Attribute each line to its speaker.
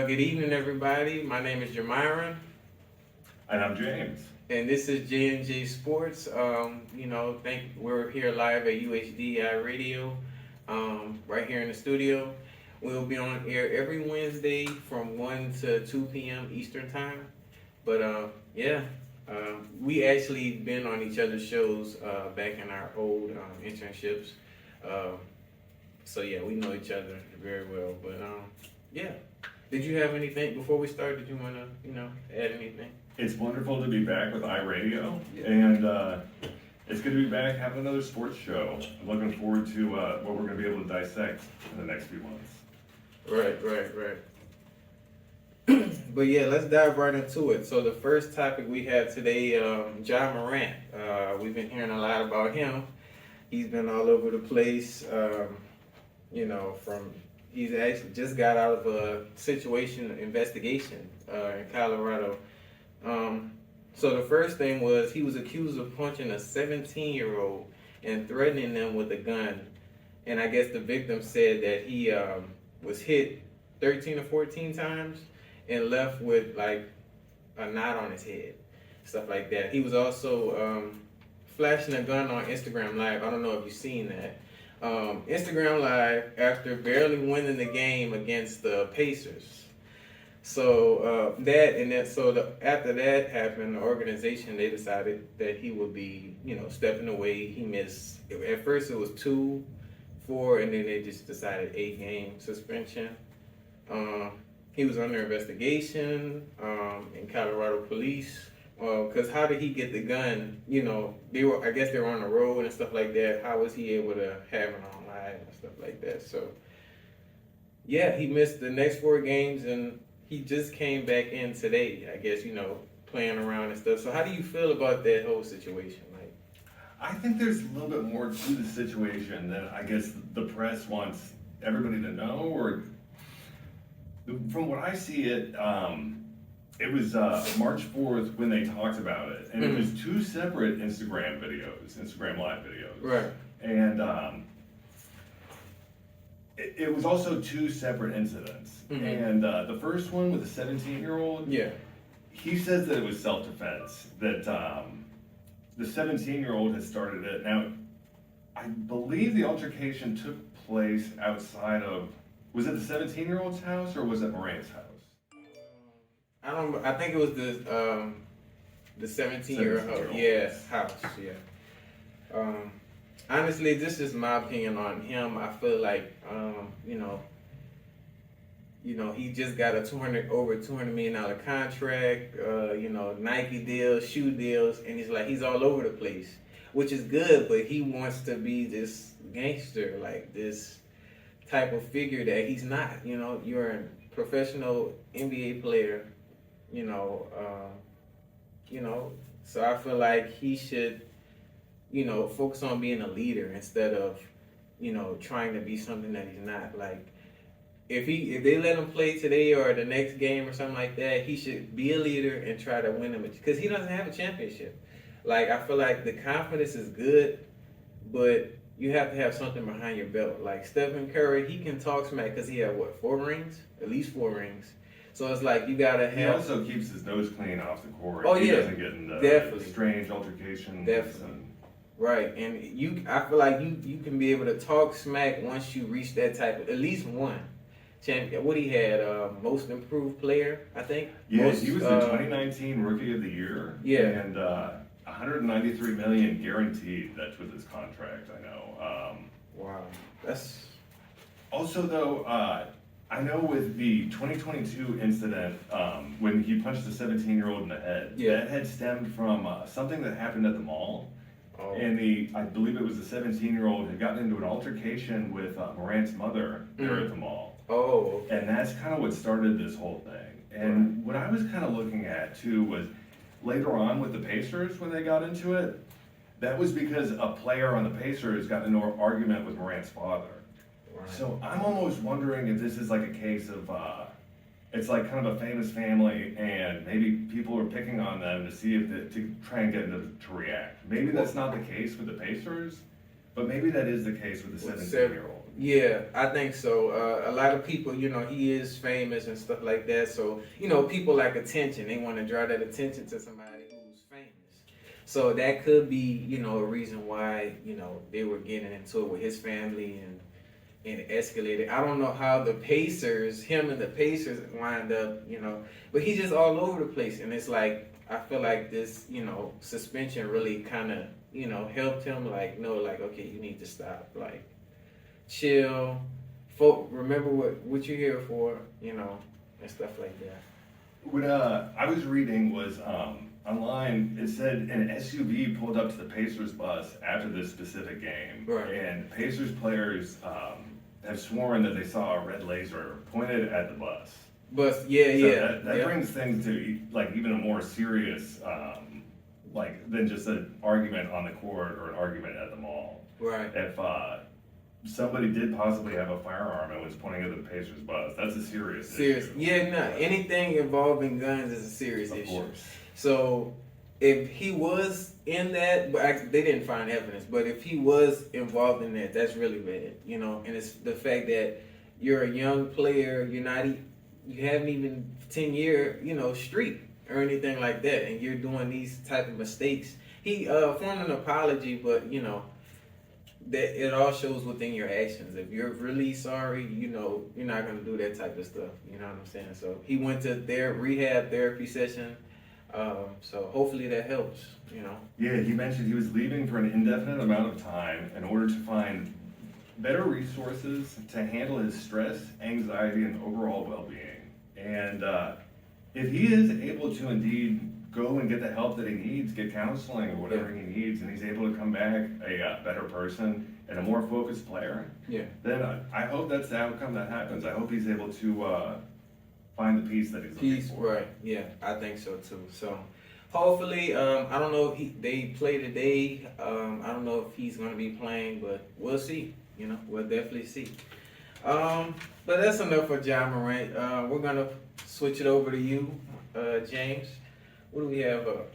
Speaker 1: Good evening, everybody. My name is Ja Morant,
Speaker 2: And I'm James.
Speaker 1: and this is J&J Sports. We're here live at UHDI Radio, right here in the studio. We'll be on air every Wednesday from 1 to 2 p.m. Eastern Time. But we actually been on each other's shows back in our old internships. Um, we know each other very well. But yeah. Did you have anything before we start? Did you want to, add anything?
Speaker 2: It's wonderful to be back with iRadio,
Speaker 1: Yeah.
Speaker 2: and it's good to be back having another sports show. I'm looking forward to what we're going to be able to dissect in the next few months.
Speaker 1: Right. But yeah, let's dive right into it. So the first topic we have today, Ja Morant. We've been hearing a lot about him. He's been all over the place. He's actually just got out of a investigation in Colorado. So the first thing was he was accused of punching a 17-year-old and threatening them with a gun. And I guess the victim said that he was hit 13 or 14 times and left with like a knot on his head, stuff like that. He was also flashing a gun on Instagram Live. I don't know if you've seen that. Instagram Live after barely winning the game against the Pacers. So after that happened, the organization, they decided that he would be, stepping away. He missed, at first it was 2, 4, and then they just decided 8-game suspension. He was under investigation in Colorado police. Because how did he get the gun? I guess they were on the road and stuff like that. How was he able to have it on live and stuff like that? So, yeah, he missed the next 4 games and he just came back in today, I guess, playing around and stuff. So how do you feel about that whole situation?
Speaker 2: I think there's a little bit more to the situation than I guess the press wants everybody to know. Or from what I see it was March 4th when they talked about it, and it was 2 separate Instagram Live videos.
Speaker 1: Right.
Speaker 2: And it was also 2 separate incidents.
Speaker 1: Mm-hmm.
Speaker 2: And the first one with the 17-year-old,
Speaker 1: Yeah.
Speaker 2: he says that it was self-defense, that the 17-year-old had started it. Now, I believe the altercation took place outside of, was it the 17-year-old's house or was it Morant's house?
Speaker 1: I think it was the 17-year-old. Yeah, house. Yeah. Honestly, this is my opinion on him. I feel like, he just got a over $200 million contract. Nike deals, shoe deals, and he's all over the place, which is good. But he wants to be this gangster, like this type of figure that he's not. You're a professional NBA player. So I feel like he should, focus on being a leader instead of, trying to be something that he's not. Like, if they let him play today or the next game or something like that, he should be a leader and try to win them, because he doesn't have a championship. Like, I feel like the confidence is good, but you have to have something behind your belt. Like Stephen Curry, he can talk smack because he had 4 rings? At least 4 rings. So it's like you gotta have.
Speaker 2: He also keeps his nose clean off the court.
Speaker 1: Oh,
Speaker 2: he
Speaker 1: yeah,
Speaker 2: doesn't get into
Speaker 1: definitely.
Speaker 2: Strange altercations.
Speaker 1: Definitely. Right, and I feel like you can be able to talk smack once you reach that type of, at least one champion. What he had, most improved player, I think.
Speaker 2: Yeah, he was the 2019 Rookie of the Year.
Speaker 1: Yeah,
Speaker 2: and 193 million guaranteed. That's with his contract. I know.
Speaker 1: Wow, that's.
Speaker 2: Also, though, I know with the 2022 incident, when he punched the 17-year-old in the head, that had stemmed from something that happened at the mall. Oh. And I believe it was the 17-year-old had gotten into an altercation with Morant's mother there at the mall.
Speaker 1: Oh.
Speaker 2: And that's kind of what started this whole thing. And what I was kind of looking at, too, was later on with the Pacers, when they got into it, that was because a player on the Pacers got into an argument with Morant's father. Right. So I'm almost wondering if this is like a case of, it's like kind of a famous family, and maybe people are picking on them to see if to try and get them to react. Maybe that's not the case with the Pacers, but maybe that is the case with the 17-year-old.
Speaker 1: Yeah, I think so. A lot of people, he is famous and stuff like that. So, people like attention. They want to draw that attention to somebody who's famous. So that could be, a reason why, they were getting into it with his family and it escalated. I don't know how him and the Pacers wind up, but he's just all over the place. And it's like, I feel like this, suspension really kind of, helped him. Like, no, like, okay, you need to stop. Like, chill, remember what you're here for, and stuff like that.
Speaker 2: What I was reading was online. It said an SUV pulled up to the Pacers bus after this specific game,
Speaker 1: Right.
Speaker 2: and Pacers players have sworn that they saw a red laser pointed at the bus.
Speaker 1: But yeah.
Speaker 2: That brings things to like even a more serious, like than just an argument on the court or an argument at the mall.
Speaker 1: Right.
Speaker 2: If somebody did possibly have a firearm and was pointing at the Pacers bus, that's a serious issue.
Speaker 1: Yeah, no, anything involving guns is a serious
Speaker 2: Of
Speaker 1: issue.
Speaker 2: course.
Speaker 1: So if he was in that, but they didn't find evidence, but if he was involved in that, that's really bad, and it's the fact that you're a young player, you haven't even 10-year, streak or anything like that, and you're doing these type of mistakes. He formed an apology, but that it all shows within your actions. If you're really sorry, you're not gonna do that type of stuff. You know what I'm saying? So he went to their rehab therapy session. So hopefully that helps.
Speaker 2: Yeah, he mentioned he was leaving for an indefinite amount of time in order to find better resources to handle his stress, anxiety, and overall well-being. And if he is able to indeed go and get the help that he needs, get counseling or whatever he needs, and he's able to come back a better person and a more focused player, then I hope that's the outcome that happens. I hope he's able to find the peace that he's looking for.
Speaker 1: Right, yeah, I think so too. So hopefully, I don't know if they play today. I don't know if he's going to be playing, but we'll see. We'll definitely see. But that's enough for Ja Morant. We're going to switch it over to you, James. What do we have up?